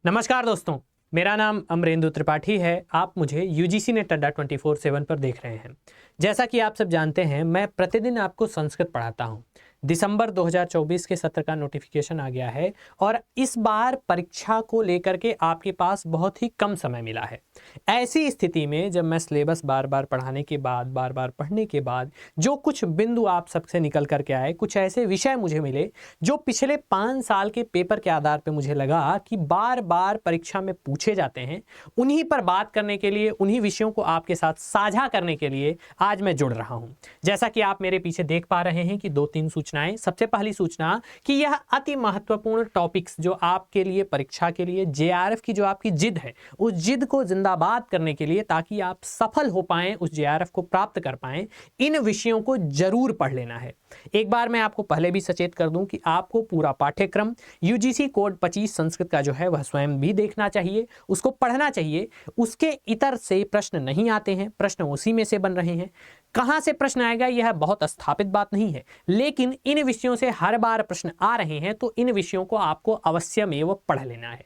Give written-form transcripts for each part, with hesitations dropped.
नमस्कार दोस्तों, मेरा नाम अमरेंद्र त्रिपाठी है। आप मुझे यूजीसी नेट अड्डा 24/7 पर देख रहे हैं। जैसा कि आप सब जानते हैं, मैं प्रतिदिन आपको संस्कृत पढ़ाता हूं। दिसंबर 2024 के सत्र का नोटिफिकेशन आ गया है और इस बार परीक्षा को लेकर के आपके पास बहुत ही कम समय मिला है। ऐसी स्थिति में जब मैं सिलेबस बार बार पढ़ाने के बाद, बार बार पढ़ने के बाद जो कुछ बिंदु आप सबसे निकल करके आए, कुछ ऐसे विषय मुझे मिले जो पिछले 5 साल के पेपर के आधार पर मुझे लगा कि बार बार परीक्षा में पूछे जाते हैं, उन्हीं पर बात करने के लिए, उन्हीं विषयों को आपके साथ साझा करने के लिए आज मैं जुड़ रहा हूं। जैसा कि आप मेरे पीछे देख पा रहे हैं कि 2-3 सूचनाएं। सबसे पहली सूचना कि यह अति महत्वपूर्ण टॉपिक्स जो आपके लिए परीक्षा के लिए जेआरएफ की जो आपकी जिद है, उस जिद को जिंदाबाद करने के लिए, ताकि आप सफल हो पाएं, उस जेआरएफ को प्राप्त कर पाएं, इन विषयों को जरूर पढ़ लेना है। एक बार मैं आपको पहले भी सचेत कर दूं कि आपको पूरा पाठ्यक्रम यूजीसी कोड 25 संस्कृत का जो है वह स्वयं भी देखना चाहिए, उसको पढ़ना चाहिए। उसके इतर से प्रश्न नहीं आते हैं, प्रश्न उसी में से बन रहे हैं। कहां से प्रश्न आएगा यह बहुत स्थापित बात नहीं है, लेकिन इन विषयों से हर बार प्रश्न आ रहे हैं, तो इन विषयों को आपको अवश्यमेव पढ़ लेना है।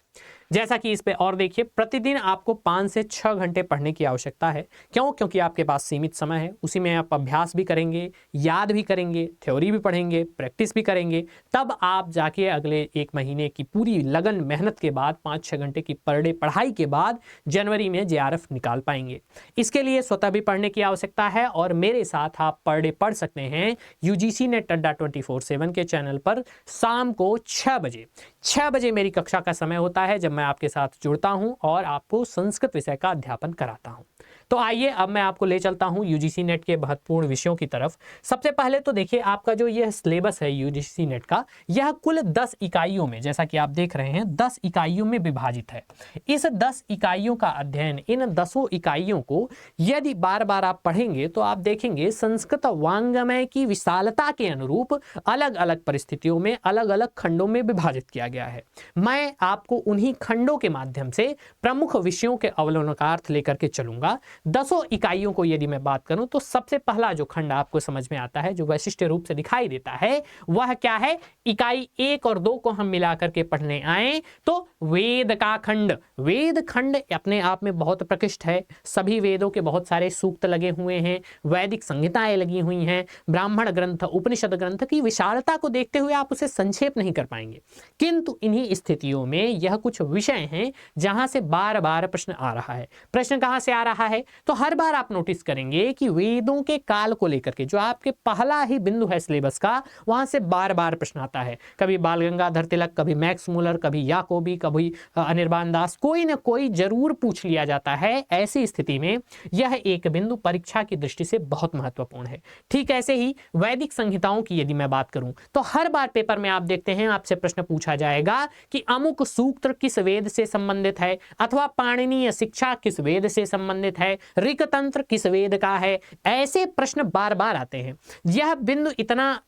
जैसा कि इस पे और देखिए, प्रतिदिन आपको 5 से 6 घंटे पढ़ने की आवश्यकता है। क्यों? क्योंकि आपके पास सीमित समय है। उसी में आप अभ्यास भी करेंगे, याद भी करेंगे, थ्योरी भी पढ़ेंगे, प्रैक्टिस भी करेंगे। तब आप जाके अगले 1 महीने की पूरी लगन मेहनत के बाद, 5-6 घंटे की पर डे पढ़ाई के बाद जनवरी में जेआरएफ निकाल पाएंगे। इसके लिए स्वतः भी पढ़ने की आवश्यकता है और मेरे साथ आप पर डे पढ़ सकते हैं यूजीसी नेट अड्डा 24/7 के चैनल पर। शाम को 6 बजे मेरी कक्षा का समय होता है, जब मैं आपके साथ जुड़ता हूं और आपको संस्कृत विषय का अध्यापन कराता हूं। तो आइए अब मैं आपको ले चलता हूं यूजीसी नेट के महत्वपूर्ण विषयों की तरफ। सबसे पहले तो देखिए, आपका जो यह सिलेबस है यूजीसी नेट का, यह कुल 10 इकाइयों में, जैसा कि आप देख रहे हैं, 10 इकाइयों में विभाजित है। इस 10 इकाइयों का अध्ययन, इन 10 इकाइयों को यदि बार बार आप पढ़ेंगे तो आप देखेंगे संस्कृत वांग्मय की विशालता के अनुरूप अलग अलग परिस्थितियों में, अलग अलग खंडों में विभाजित किया गया है। मैं आपको उन्हीं खंडों के माध्यम से प्रमुख विषयों के अवलोकनार्थ लेकर के चलूंगा। 10 इकाइयों को यदि मैं बात करूं तो सबसे पहला जो खंड आपको समझ में आता है, जो वैशिष्ट्य रूप से दिखाई देता है, वह क्या है? इकाई 1 और 2 को हम मिलाकर के पढ़ने आए तो वेद का खंड। वेद खंड अपने आप में बहुत प्रकृष्ट है। सभी वेदों के बहुत सारे सूक्त लगे हुए हैं, वैदिक संहिताएं लगी हुई हैं, ब्राह्मण ग्रंथ, उपनिषद ग्रंथ की विशालता को देखते हुए आप उसे संक्षेप नहीं कर पाएंगे। किंतु इन्हीं स्थितियों में यह कुछ विषय हैं जहां से बार बार प्रश्न आ रहा है। प्रश्न कहां से आ रहा है? तो हर बार आप नोटिस करेंगे कि वेदों के काल को लेकर के जो आपके पहला ही बिंदु है सिलेबस का, वहां से बार बार प्रश्न आता है। कभी बाल गंगाधर तिलक, कभी मैक्स मूलर, कभी याकोबी, कभी अनिर्बान दास, कोई ना कोई जरूर पूछ लिया जाता है। ऐसी स्थिति में यह एक बिंदु परीक्षा की दृष्टि से बहुत महत्वपूर्ण है। ठीक ऐसे ही वैदिक संहिताओं की यदि मैं बात करूं तो हर बार पेपर में आप देखते हैं, आपसे प्रश्न पूछा जाएगा कि अमुक सूत्र किस वेद से संबंधित है, अथवा पाणिनीय शिक्षा किस वेद से संबंधित है, ऋक तंत्र किस वेद का है। ऐसे प्रश्न बार बार आते हैं। यह बिंदु इतना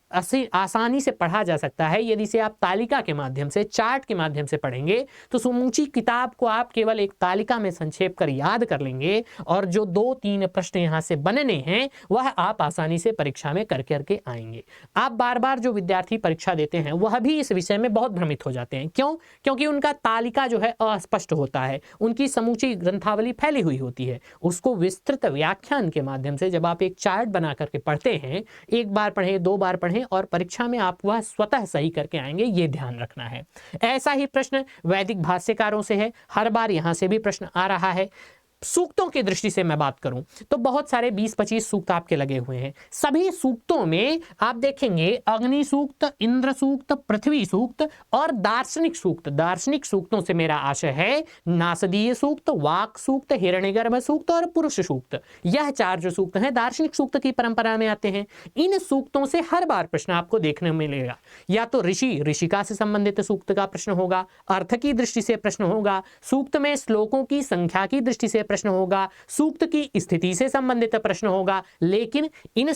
आसानी से पढ़ा जा सकता है। यदि से आप तालिका के माध्यम से, चार्ट के माध्यम से पढ़ेंगे तो समूची किताब को आप केवल एक तालिका में संक्षेप कर याद कर लेंगे और जो 2-3 प्रश्न यहां से बनने हैं वह आप आसानी से परीक्षा में करके आएंगे। आप बार बार जो विद्यार्थी परीक्षा देते हैं वह भी इस विषय में बहुत भ्रमित हो जाते हैं। क्यों? क्योंकि उनका तालिका जो है अस्पष्ट होता है, उनकी समूची ग्रंथावली फैली हुई होती है। उसको विस्तृत व्याख्यान के माध्यम से जब आप एक चार्ट बना करके पढ़ते हैं, एक बार पढ़ें, 2 बार पढ़ें और परीक्षा में आप वह स्वतः सही करके आएंगे, ये ध्यान रखना है। ऐसा ही प्रश्न वैदिक भाष्यकारों से है, हर बार यहां से भी प्रश्न आ रहा है। सूक्तों की दृष्टि से मैं बात करूं तो बहुत सारे 20-25 सूक्त आपके लगे हुए हैं। सभी सूक्तों में आप देखेंगे अग्नि सूक्त, इंद्र सूक्त, पृथ्वी सूक्त और दार्शनिक सूक्त। दार्शनिक सूक्तों से मेरा आशय है नासदीय सूक्त, वाक सूक्त, हिरण्यगर्भ सूक्त और पुरुष सूक्त। यह 4 जो सूक्त हैं दार्शनिक सूक्त की परंपरा में आते हैं। इन सूक्तों से हर बार प्रश्न आपको देखने में मिलेगा। या तो ऋषिका से संबंधित सूक्त का प्रश्न होगा, अर्थ की दृष्टि से प्रश्न होगा, सूक्त में श्लोकों की संख्या की दृष्टि से प्रश्न होगा, सूक्त की स्थिति से संबंधित प्रश्न होगा। लेकिन इन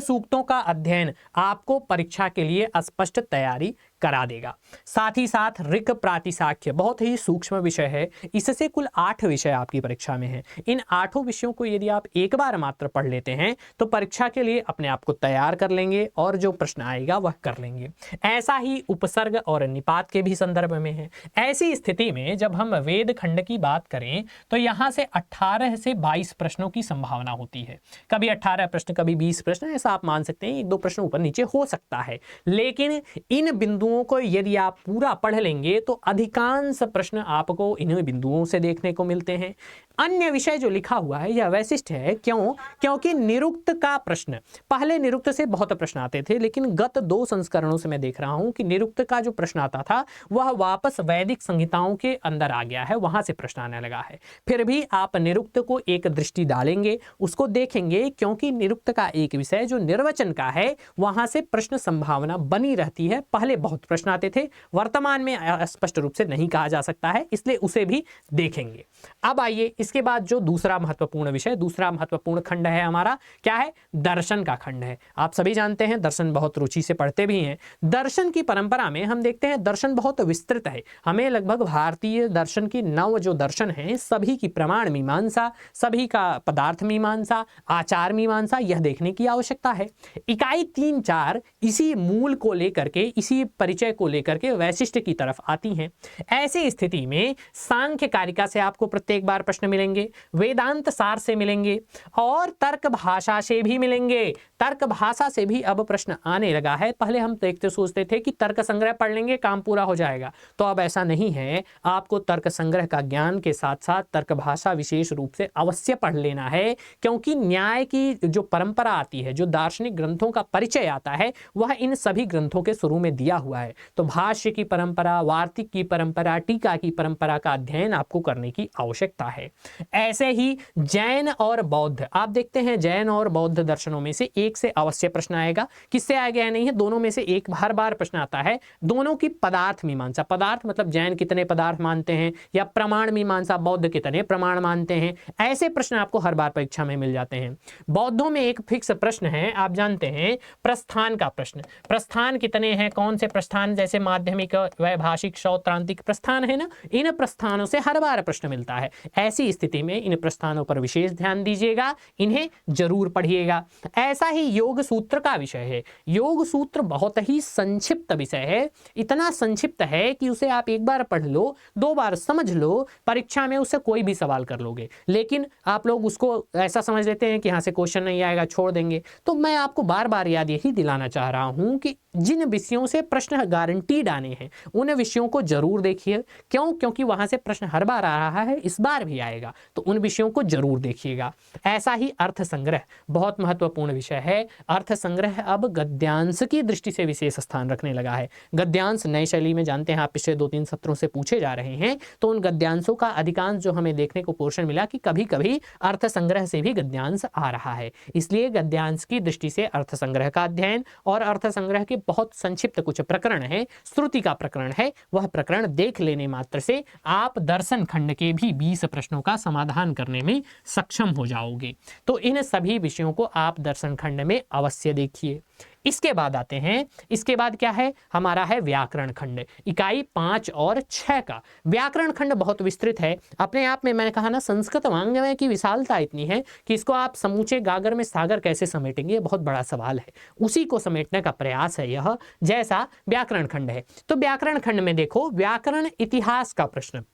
सूक्तों का अध्ययन आपको परीक्षा के लिए स्पष्ट तैयारी करा देगा। साथ ही साथ ऋक प्रातिशाख्य बहुत ही सूक्ष्म विषय है, इससे कुल 8 विषय आपकी परीक्षा में हैं। इन 8 विषयों को यदि आप एक बार मात्र पढ़ लेते हैं तो परीक्षा के लिए अपने आप को तैयार कर लेंगे और जो प्रश्न आएगा वह कर लेंगे। ऐसा ही उपसर्ग और निपात के भी संदर्भ में है। ऐसी स्थिति में जब हम वेद खंड की बात करें तो यहां से 18 से 22 प्रश्नों की संभावना होती है। कभी 18 प्रश्न, कभी 20 प्रश्न, ऐसा आप मान सकते हैं, 1-2 प्रश्न ऊपर नीचे हो सकता है। लेकिन इन बिंदुओं को यदि आप पूरा पढ़ लेंगे तो अधिकांश प्रश्न आपको इन बिंदुओं से देखने को मिलते हैं। अन्य विषय जो लिखा हुआ है यह वैशिष्ट है, क्यों? क्योंकि निरुक्त का प्रश्न, पहले निरुक्त से बहुत प्रश्न आते थे, लेकिन गत 2 संस्करणों से मैं देख रहा हूं कि निरुक्त का जो प्रश्न आता था वह वापस वैदिक संहिताओं के अंदर आ गया है, वहां से प्रश्न आने लगा है। फिर भी आप निरुक्त को एक दृष्टि डालेंगे, उसको देखेंगे, क्योंकि निरुक्त का एक विषय जो निर्वचन का है वहां से प्रश्न संभावना बनी रहती है। पहले बहुत प्रश्न आते थे, वर्तमान में स्पष्ट रूप से नहीं कहा जा सकता है, इसलिए उसे भी देखेंगे। अब आइए इसके बाद जो दूसरा महत्वपूर्ण विषय, दूसरा महत्वपूर्ण खंड है हमारा, क्या है? दर्शन का खंड है। आप सभी जानते हैं दर्शन बहुत रुचि से पढ़ते भी हैं। दर्शन की परंपरा में हम देखते हैं दर्शन बहुत विस्तृत है। हमें लगभग भारतीय दर्शन की 9 जो दर्शन हैं सभी की प्रमाण मीमांसा, सभी का पदार्थ मीमांसा, आचार मीमांसा यह देखने की आवश्यकता है। इकाई 3-4 इसी मूल को लेकर के, इसी परिचय को लेकर के वैशिष्ट की तरफ आती हैं। ऐसी स्थिति में सांख्य कारिका से आपको प्रत्येक बार प्रश्न मिलेंगे, वेदांत सार से मिलेंगे और तर्क भाषा से भी मिलेंगे। तर्क भाषा से भी अब प्रश्न आने लगा है। पहले हम देखते सोचते थे कि तर्क संग्रह पढ़ लेंगे काम पूरा हो जाएगा, तो अब ऐसा नहीं है। आपको तर्क संग्रह का ज्ञान के साथ साथ तर्क भाषा विशेष रूप से अवश्य पढ़ लेना है, क्योंकि न्याय की जो परंपरा आती है, जो दार्शनिक ग्रंथों का परिचय आता है, वह इन सभी ग्रंथों के शुरू में दिया हुआ है। तो भाष्य की परंपरा, वार्तिक की परंपरा, टीका की परंपरा का अध्ययन आपको करने की आवश्यकता है। ऐसे ही जैन और बौद्ध, आप देखते हैं जैन और बौद्ध दर्शनों में से एक से अवश्य प्रश्न आएगा। किससे आ गया नहीं है, दोनों में से एक हर बार प्रश्न आता है। दोनों की पदार्थ मीमांसा, पदार्थ मतलब जैन कितने पदार्थ मानते हैं, या प्रमाण मीमांसा, बौद्ध कितने प्रमाण मानते हैं, ऐसे प्रश्न आपको हर बार परीक्षा में मिल जाते हैं। बौद्धों में एक फिक्स प्रश्न है, आप जानते हैं, प्रस्थान का प्रश्न। प्रस्थान कितने हैं, कौन से प्रस्थान, जैसे माध्यमिक, वैभाषिक, सौत्रांतिक प्रस्थान है ना, इन प्रस्थानों से हर बार प्रश्न मिलता है। ऐसी स्थिति में इन प्रस्थानों पर विशेष ध्यान दीजिएगा, इन्हें जरूर पढ़िएगा। ऐसा ही योग सूत्र का विषय है। योग सूत्र बहुत ही संक्षिप्त विषय है, इतना संक्षिप्त है कि उसे आप एक बार पढ़ लो, 2 बार समझ लो, परीक्षा में उससे कोई भी सवाल कर लोगे। लेकिन आप लोग उसको ऐसा समझ लेते हैं कि यहाँ से क्वेश्चन नहीं आएगा, छोड़ देंगे। तो मैं आपको बार बार याद यही दिलाना चाह रहा हूं कि जिन विषयों से प्रश्न गारंटीड आने हैं उन विषयों को जरूर देखिए। क्यों? क्योंकि वहां से प्रश्न हर बार आ रहा है, इस बार भी आएगा, तो उन विषयों को जरूर देखिएगा। ऐसा ही अर्थ संग्रह बहुत महत्वपूर्ण विषय है। अर्थ संग्रह अब गद्यांश की दृष्टि से विशेष स्थान रखने लगा है। गद्यांश नई शैली में जानते हैं आप, पिछले 2-3 सत्रों से पूछे जा रहे हैं, तो उन गद्यांशों का अधिकांश जो हमें देखने को पोर्शन मिला कि कभी कभी अर्थ संग्रह से भी गद्यांश आ रहा है। इसलिए गद्यांश की दृष्टि से अर्थ संग्रह का अध्ययन, और अर्थ संग्रह के बहुत संक्षिप्त कुछ प्रकरण है, श्रुति का प्रकरण है, वह प्रकरण देख लेने मात्र से आप दर्शन खंड के भी 20 प्रश्नों का समाधान करने में सक्षम हो जाओगे। तो इन सभी विषयों को आप दर्शन खंड में अवश्य देखिए। इसके बाद आते हैं, इसके बाद क्या है हमारा, है व्याकरण खंड, इकाई 5 और 6 का। व्याकरण खंड बहुत विस्तृत है अपने आप में। मैंने कहा ना, संस्कृत वाङ्मय की विशालता इतनी है कि इसको आप समूचे गागर में सागर कैसे समेटेंगे, बहुत बड़ा सवाल है। उसी को समेटने का प्रयास है यह, जैसा व्याकरण खंड है। तो व्याकरण खंड में देखो, व्याकरण इतिहास का प्रश्न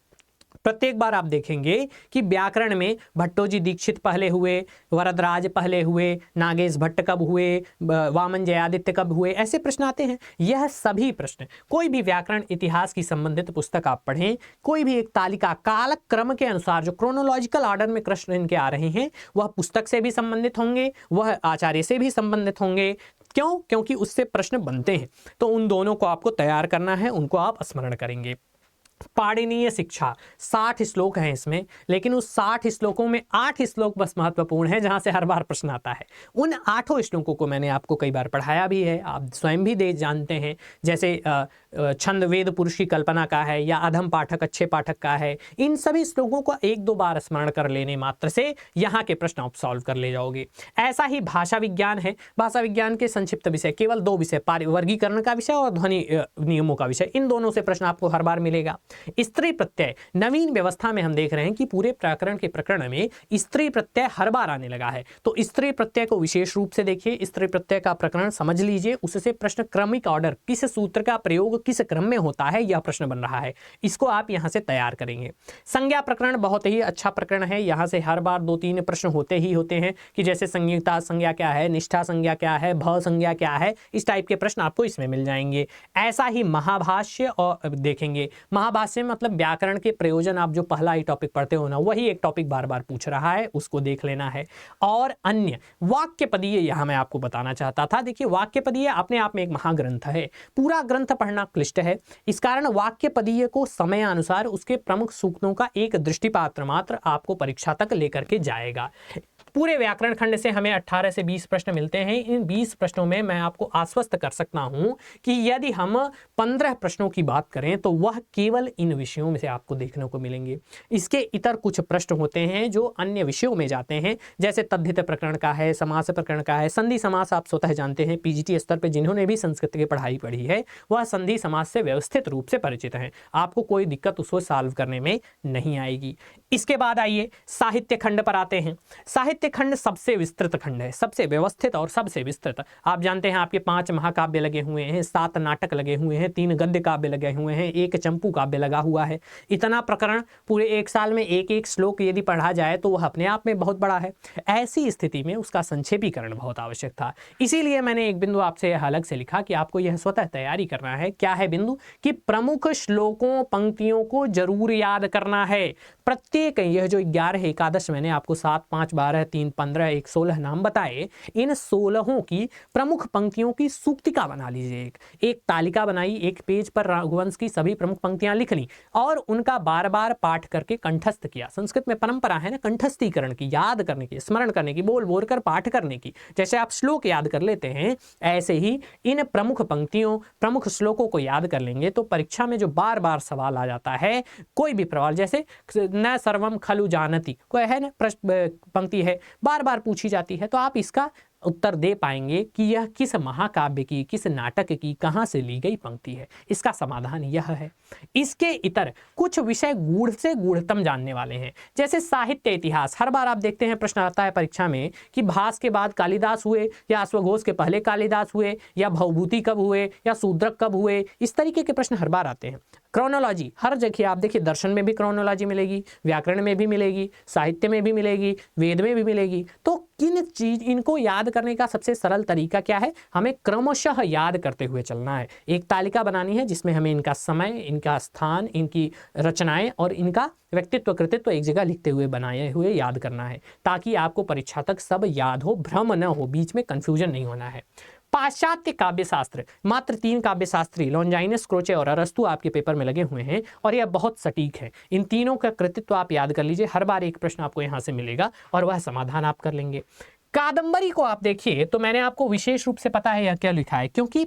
प्रत्येक बार आप देखेंगे कि व्याकरण में भट्टोजी दीक्षित पहले हुए, वरदराज पहले हुए, नागेश भट्ट कब हुए, वामन जयादित्य कब हुए, ऐसे प्रश्न आते हैं। यह सभी प्रश्न, कोई भी व्याकरण इतिहास की संबंधित पुस्तक आप पढ़ें, कोई भी एक तालिका काल क्रम के अनुसार जो क्रोनोलॉजिकल ऑर्डर में प्रश्न इनके आ रहे हैं, वह पुस्तक से भी संबंधित होंगे, वह आचार्य से भी संबंधित होंगे। क्यों? क्योंकि उससे प्रश्न बनते हैं। तो उन दोनों को आपको तैयार करना है, उनको आप स्मरण करेंगे। पाणिनीय शिक्षा 60 श्लोक हैं इसमें, लेकिन उस 60 श्लोकों में 8 श्लोक बस महत्वपूर्ण है, जहां से हर बार प्रश्न आता है। उन 8 श्लोकों को मैंने आपको कई बार पढ़ाया भी है, आप स्वयं भी जानते हैं। जैसे छंद वेद पुरुष की कल्पना का है या अधम पाठक अच्छे पाठक का है, इन सभी श्लोकों को एक दो बार स्मरण कर लेने मात्र से यहाँ के प्रश्न आप सॉल्व कर ले जाओगे। ऐसा ही भाषा विज्ञान है। भाषा विज्ञान के संक्षिप्त विषय केवल दो विषय, वर्गीकरण का विषय और ध्वनि नियमों का विषय, इन दोनों से प्रश्न आपको हर बार मिलेगा। स्त्री प्रत्यय नवीन व्यवस्था में हम देख रहे हैं कि पूरे प्रकरण के प्रकरण में स्त्री प्रत्यय हर बार आने लगा है। तो स्त्री प्रत्यय को विशेष रूप से देखिए, स्त्री प्रत्यय का प्रकरण समझ लीजिए, उससे प्रश्न क्रमिक ऑर्डर, किस सूत्र का प्रयोग किस क्रम में होता है, यह प्रश्न बन रहा है, इसको आप यहां से तैयार करेंगे। संज्ञा प्रकरण बहुत ही अच्छा प्रकरण है, यहां से हर बार 2-3 प्रश्न होते ही होते हैं कि जैसे संयुक्ता संज्ञा क्या है, निष्ठा संज्ञा क्या है, भ संज्ञा क्या है, इस टाइप के प्रश्न आपको इसमें मिल जाएंगे। ऐसा ही महाभाष्य और देखेंगे, महाभाष्य में मतलब व्याकरण के प्रयोजन, आप जो पहला ही टॉपिक पढ़ते हो ना, वही एक टॉपिक बार बार पूछ रहा है, उसको देख लेना है। और अन्य वाक्यपदीय यहां मैं आपको बताना चाहता था। देखिए वाक्यपदीय अपने आप में एक महाग्रंथ है, पूरा ग्रंथ पढ़ना क्लिष्ट है, इस कारण वाक्यपदीय को समयानुसार उसके प्रमुख सूक्तों का एक दृष्टिपात मात्र आपको परीक्षा तक लेकर के जाएगा। पूरे व्याकरण खंड से हमें 18 से 20 प्रश्न मिलते हैं। इन 20 प्रश्नों में मैं आपको आश्वस्त कर सकता हूं कि यदि हम 15 प्रश्नों की बात करें तो वह केवल इन विषयों में से आपको देखने को मिलेंगे। इसके इतर कुछ प्रश्न होते हैं जो अन्य विषयों में जाते हैं, जैसे तद्धित प्रकरण का है, समास प्रकरण का है, संधि समास आप स्वतः जानते हैं, पीजीटी स्तर पर जिन्होंने भी संस्कृत की पढ़ाई पढ़ी है वह संधि समास से व्यवस्थित रूप से परिचित हैं, आपको कोई दिक्कत उसको सॉल्व करने में नहीं आएगी। इसके बाद आइए साहित्य खंड पर आते हैं। साहित्य खंड सबसे विस्तृत खंड है, सबसे व्यवस्थित और सबसे विस्तृत। आप जानते हैं आपके 5 महाकाव्य लगे हुए हैं, 7 नाटक लगे हुए हैं, 3 गद्य काव्य लगे हुए हैं, 1 चंपू काव्य लगा हुआ है। इतना प्रकरण पूरे एक साल में एक एक श्लोक यदि पढ़ा जाए तो वह अपने आप में बहुत बड़ा है। ऐसी स्थिति में उसका संक्षेपीकरण बहुत आवश्यक था, इसीलिए मैंने एक बिंदु आपसे अलग से लिखा कि आपको यह स्वतः तैयारी करना है। क्या है बिंदु? कि प्रमुख श्लोकों पंक्तियों को जरूर याद करना है। प्रत्येक यह जो 11 एकादश मैंने आपको 7, 5, 12, 3, 15, 1, 16 नाम बताए, इन 16 की प्रमुख पंक्तियों की सूक्तिका बना लीजिए। एक तालिका बनाई, एक पेज पर रघुवंश की सभी प्रमुख पंक्तियां लिख ली और उनका बार बार पाठ करके कंठस्थ किया। संस्कृत में परंपरा है ना कंठस्थीकरण की, याद करने की, स्मरण करने की, बोल बोल कर पाठ करने की। जैसे आप श्लोक याद कर लेते हैं ऐसे ही इन प्रमुख पंक्तियों प्रमुख श्लोकों को याद कर लेंगे तो परीक्षा में जो बार बार सवाल आ जाता है, कोई भी प्रवाल, जैसे न सर्वम खलु जानति, कोई है ना पंक्ति है बार बार पूछी जाती है, तो आप इसका उत्तर दे पाएंगे कि यह किस महाकाव्य की, किस नाटक की, कहां से ली गई पंक्ति है। इसका समाधान यह है। इसके इतर कुछ विषय गूढ़ से गूढ़तम जानने वाले हैं, जैसे साहित्य इतिहास। हर बार आप देखते हैं प्रश्न आता है परीक्षा में कि भास के बाद कालिदास हुए या अश्वघोष के पहले कालिदास हुए या भवभूति कब हुए या शूद्रक कब हुए, इस तरीके के प्रश्न हर बार आते हैं। क्रोनोलॉजी हर जगह आप देखिए, दर्शन में भी क्रोनोलॉजी मिलेगी, व्याकरण में भी मिलेगी, साहित्य में भी मिलेगी, वेद में भी मिलेगी। तो किन चीज इनको याद करने का सबसे सरल तरीका क्या है? हमें क्रमशः याद करते हुए चलना है। एक तालिका बनानी है जिसमें हमें इनका समय, इनका स्थान, इनकी रचनाएं और इनका व्यक्तित्व कृतित्व एक जगह लिखते हुए बनाए हुए याद करना है, ताकि आपको परीक्षा तक सब याद हो, भ्रम न हो, बीच में कंफ्यूजन नहीं होना है। पाश्चात्य काव्य शास्त्र, मात्र 3 काव्य शास्त्री लॉन्जाइनस, क्रोचे और अरस्तु आपके पेपर में लगे हुए हैं और यह बहुत सटीक है। इन तीनों का कृतित्व आप याद कर लीजिए, हर बार एक प्रश्न आपको यहां से मिलेगा और वह समाधान आप कर लेंगे। कादंबरी को आप देखिए तो मैंने आपको विशेष रूप से पता है यह क्या लिखा है, क्योंकि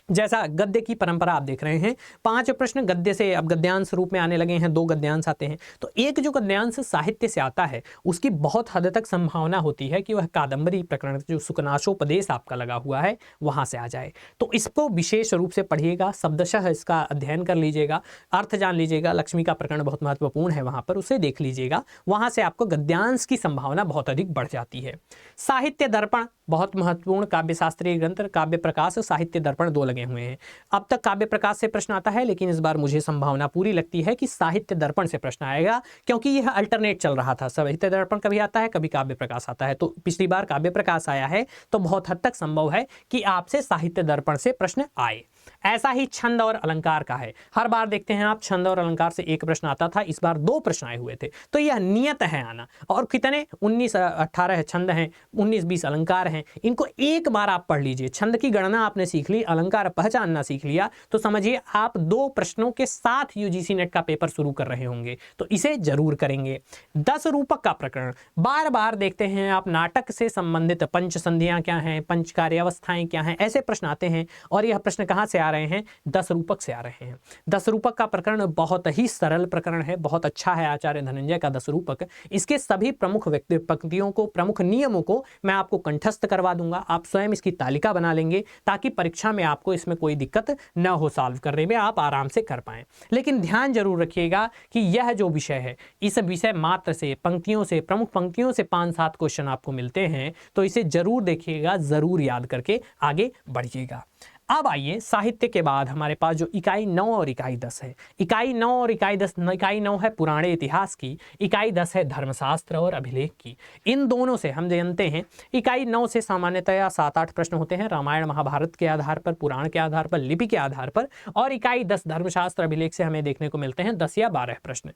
जैसा गद्य की परंपरा आप देख रहे हैं, 5 प्रश्न गद्य से अब गद्यांश रूप में आने लगे हैं, 2 गद्यांश आते हैं, तो एक जो गद्यांश साहित्य से आता है उसकी बहुत हद तक संभावना होती है कि वह कादंबरी प्रकरण जो सुकनाशोपदेश आपका लगा हुआ है वहां से आ जाए। तो इसको विशेष रूप से पढ़िएगा, शब्दशः इसका अध्ययन कर लीजिएगा, अर्थ जान लीजिएगा। लक्ष्मी का प्रकरण बहुत महत्वपूर्ण है, वहां पर उसे देख लीजिएगा, वहां से आपको गद्यांश की संभावना बहुत अधिक बढ़ जाती है। साहित्य दर्पण बहुत महत्वपूर्ण काव्य शास्त्रीय ग्रंथ, काव्य प्रकाश, साहित्य दर्पण 2 लगे हुए हैं। अब तक काव्य प्रकाश से प्रश्न आता है, लेकिन इस बार मुझे संभावना पूरी लगती है कि साहित्य दर्पण से प्रश्न आएगा, क्योंकि यह अल्टरनेट चल रहा था। साहित्य दर्पण कभी आता है, कभी काव्य प्रकाश आता है, तो पिछली बार काव्य प्रकाश आया है, तो बहुत हद तक संभव है कि आपसे साहित्य दर्पण से प्रश्न आए। ऐसा ही छंद और अलंकार का है, हर बार देखते हैं आप छंद और अलंकार से एक प्रश्न आता था, इस बार 2 प्रश्न आए हुए थे, तो यह नियत है आना। और कितने 19-18 छंद हैं, 19-20 अलंकार हैं, इनको एक बार आप पढ़ लीजिए। छंद की गणना आपने सीख ली, अलंकार पहचानना सीख लिया, तो समझिए आप 2 प्रश्नों के साथ यूजीसी नेट का पेपर शुरू कर रहे होंगे, तो इसे जरूर करेंगे। 10 रूपक का प्रकरण बार बार देखते हैं आप, नाटक से संबंधित पंच संधियां क्या हैं, पंच कार्यावस्थाएं क्या हैं, ऐसे प्रश्न आते हैं। और यह प्रश्न कहां से आ रहे हैं? 10 रूपक से आ रहे हैं। 10 रूपक का प्रकरण बहुत ही सरल प्रकरण है, बहुत अच्छा है आचार्य धनंजय का 10 रूपक। इसके सभी प्रमुख पंक्तियों को, प्रमुख नियमों को मैं आपको कंठस्थ करवा दूंगा। आप स्वयं इसकी तालिका बना लेंगे ताकि परीक्षा में आपको इसमें कोई दिक्कत न हो, सॉल्व करने में आप आराम से कर पाएं। लेकिन ध्यान जरूर रखिएगा कि यह जो विषय है, इस विषय मात्र से, पंक्तियों से, प्रमुख पंक्तियों से 5-7 क्वेश्चन आपको मिलते हैं, तो इसे जरूर देखिएगा, जरूर याद करके आगे बढ़िएगा। अब आइए, साहित्य के बाद हमारे पास जो इकाई 9 और इकाई 10 है। इकाई 9 और इकाई 10, इकाई 9 है पुराणे इतिहास की, इकाई 10 है धर्मशास्त्र और अभिलेख की। इन दोनों से हम जानते हैं, इकाई 9 से सामान्यतया 7-8 प्रश्न होते हैं रामायण महाभारत के आधार पर, पुराण के आधार पर, लिपि के आधार पर, और इकाई 10 धर्मशास्त्र अभिलेख से हमें देखने को मिलते हैं 10 या 12 प्रश्न।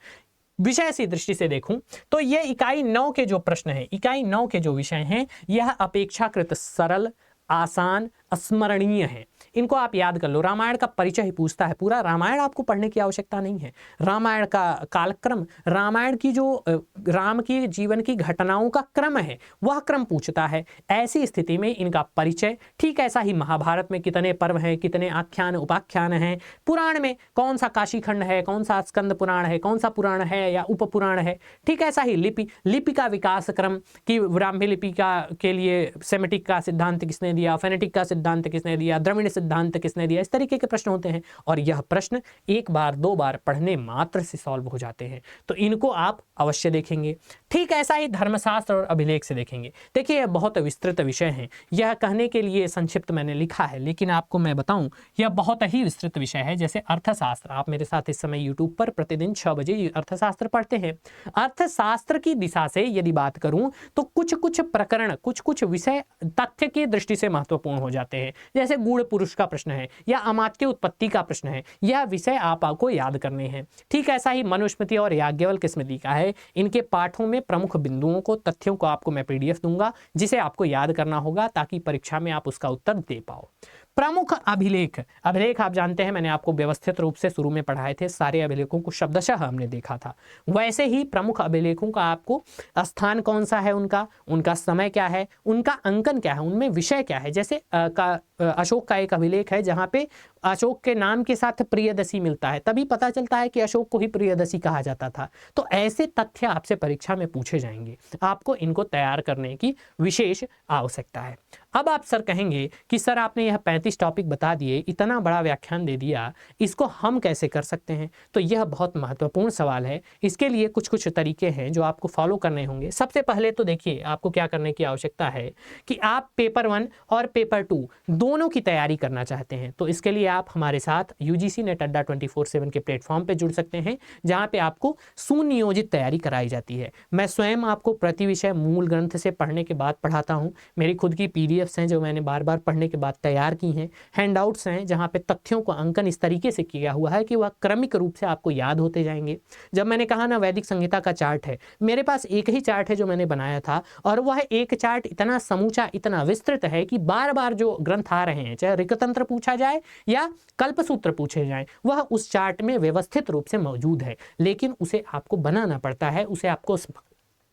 विषय की दृष्टि से देखूं तो ये इकाई 9 के जो प्रश्न हैं, इकाई 9 के जो विषय हैं, यह अपेक्षाकृत सरल, आसान, स्मरणीय है। इनको आप याद कर लो। रामायण का परिचय ही पूछता है, पूरा रामायण आपको पढ़ने की आवश्यकता नहीं है। रामायण का कालक्रम, रामायण की जो राम की जीवन की घटनाओं का क्रम है, वह क्रम पूछता है। ऐसी स्थिति में इनका परिचय, ठीक ऐसा ही महाभारत में कितने पर्व हैं, कितने आख्यान उपाख्यान हैं, पुराण में कौन सा काशी खंड है, कौन सा स्कंद पुराण है, कौन सा पुराण है या उप पुराण है, ठीक ऐसा ही लिपि का विकास क्रम कि ब्राह्मी लिपि के लिए सेमेटिक का सिद्धांत किसने दिया, फेनेटिक का सिद्धांत किसने दिया, द्रविड़ सिद्धांत किसने दिया, इस तरीके के प्रश्न होते हैं। और यह प्रश्न एक बार 2 बार पढ़ने मात्र से सॉल्व हो जाते हैं, तो इनको आप अवश्य देखेंगे। ठीक ऐसा ही धर्मशास्त्र और अभिलेख से देखेंगे। देखिए, यह बहुत विस्तृत विषय है, यह कहने के लिए संक्षिप्त मैंने लिखा है, लेकिन आपको मैं बताऊं यह बहुत ही विस्तृत विषय है। जैसे अर्थशास्त्र, आप मेरे साथ इस समय यूट्यूब पर प्रतिदिन 6 बजे अर्थशास्त्र पढ़ते हैं। अर्थशास्त्र की दिशा से यदि बात करूं तो कुछ प्रकरण, कुछ विषय तथ्य की दृष्टि से महत्वपूर्ण हो जाते हैं। जैसे गूढ़ पुरुष का प्रश्न है या अमात्य उत्पत्ति का प्रश्न है, यह विषय आपको याद करने हैं। ठीक ऐसा ही मनुस्मृति और याज्ञवल्क्य स्मृति का है। इनके पाठों में प्रमुख बिंदुओं को, तथ्यों को आपको मैं PDF दूंगा, जिसे आपको याद करना होगा ताकि परीक्षा में आप उसका उत्तर दे पाओ। प्रमुख अभिलेख, अभिलेख आप जानते हैं, मैंने आपको व्यवस्थित रूप से शुरू में पढ़ाए थे, सारे अभिलेखों को शब्दशः हमने देखा था। वैसे ही प्रमुख अभिलेखों का आपको स्थान कौन सा है, उनका समय क्या है, उनका अंकन क्या है, उनमें विषय क्या है। जैसे अशोक का एक अभिलेख है जहाँ पे अशोक के नाम के साथ प्रियदसी मिलता है, तभी पता चलता है कि अशोक को ही प्रियदसी कहा जाता था। तो ऐसे तथ्य आपसे परीक्षा में पूछे जाएंगे, आपको इनको तैयार करने की विशेष आवश्यकता है। अब आप सर कहेंगे कि सर आपने यह 35 टॉपिक बता दिए, इतना बड़ा व्याख्यान दे दिया, इसको हम कैसे कर सकते हैं? तो यह बहुत महत्वपूर्ण सवाल है। इसके लिए कुछ तरीके हैं जो आपको फॉलो करने होंगे। सबसे पहले तो देखिए, आपको क्या करने की आवश्यकता है कि आप पेपर 1 और पेपर 2 दोनों की तैयारी करना चाहते हैं, तो इसके लिए आप हमारे साथ UGC नेट अड्डा 24/7 के प्लेटफॉर्म पे जुड़ सकते हैं, जहाँ पे आपको सुनियोजित तैयारी कराई जाती है। मैं स्वयं आपको प्रति विषय मूल ग्रंथ से पढ़ने के बाद पढ़ाता हूँ। मेरी खुद की PDFs हैं जो मैंने बार बार पढ़ने के बाद तैयार की हैं। हैंडआउट्स हैं जहाँ पे तथ्यों को अंकन इस तरीके से किया हुआ है कि वह क्रमिक रूप से आपको याद होते जाएंगे। जब मैंने कहा ना, वैदिक संहिता का चार्ट है, मेरे पास एक ही चार्ट है जो मैंने बनाया था, और वह एक चार्ट इतना समूचा, इतना विस्तृत है कि बार बार जो ग्रंथ आ रहे हैं, चाहे ऋकतंत्र पूछा जाए या कल्पसूत्र पूछे जाए, वह उस चार्ट में व्यवस्थित रूप से मौजूद है। लेकिन उसे आपको बनाना पड़ता है, उसे आपको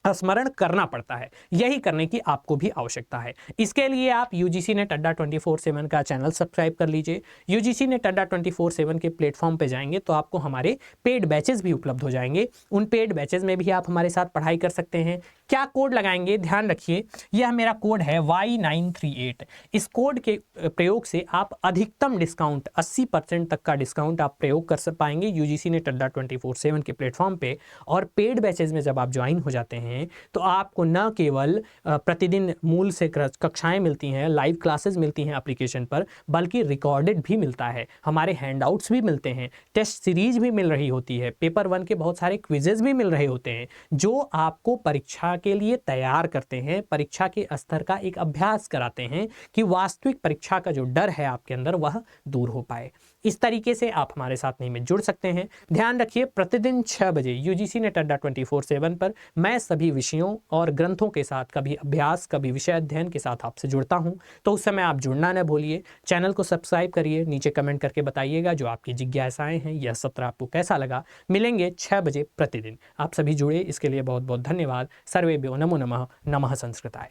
स्मरण करना पड़ता है। यही करने की आपको भी आवश्यकता है। इसके लिए आप UGC नेट अड्डा 24/7 का चैनल सब्सक्राइब कर लीजिए। UGC नेट अड्डा 24/7 के प्लेटफॉर्म पे जाएंगे तो आपको हमारे पेड बैचेस भी उपलब्ध हो जाएंगे। उन पेड बैचेस में भी आप हमारे साथ पढ़ाई कर सकते हैं। क्या कोड लगाएंगे, ध्यान रखिए, यह मेरा कोड है Y938। इस कोड के प्रयोग से आप अधिकतम डिस्काउंट 80% तक का डिस्काउंट आप प्रयोग कर पाएंगे UGC नेट अड्डा 24/7 के प्लेटफॉर्म पे। और पेड बैचेस में जब आप ज्वाइन हो जाते हैं तो आपको न केवल प्रतिदिन मूल से कक्षाएं मिलती हैं, लाइव क्लासेस मिलती हैं एप्लीकेशन पर, बल्कि रिकॉर्डेड भी मिलता है, हमारे हैंडआउट्स भी मिलते हैं, टेस्ट सीरीज भी मिल रही होती है, पेपर 1 के बहुत सारे क्विजेस भी मिल रहे होते हैं, जो आपको परीक्षा के लिए तैयार करते हैं, परीक्षा के स्तर का एक अभ्यास कराते हैं कि वास्तविक परीक्षा का जो डर है आपके अंदर वह दूर हो पाए। इस तरीके से आप हमारे साथ नहीं में जुड़ सकते हैं। ध्यान रखिए, प्रतिदिन 6 बजे UGC नेट अड्डा 24/7 पर मैं सभी विषयों और ग्रंथों के साथ, कभी अभ्यास, कभी विषय अध्ययन के साथ आपसे जुड़ता हूं। तो उस समय आप जुड़ना न भूलिए। चैनल को सब्सक्राइब करिए, नीचे कमेंट करके बताइएगा जो आपकी जिज्ञासाएं हैं, यह सत्र आपको कैसा लगा। मिलेंगे 6 बजे प्रतिदिन। आप सभी जुड़े, इसके लिए बहुत बहुत धन्यवाद। सर्वेभ्यो नमो नमः। नमः संस्कृताय।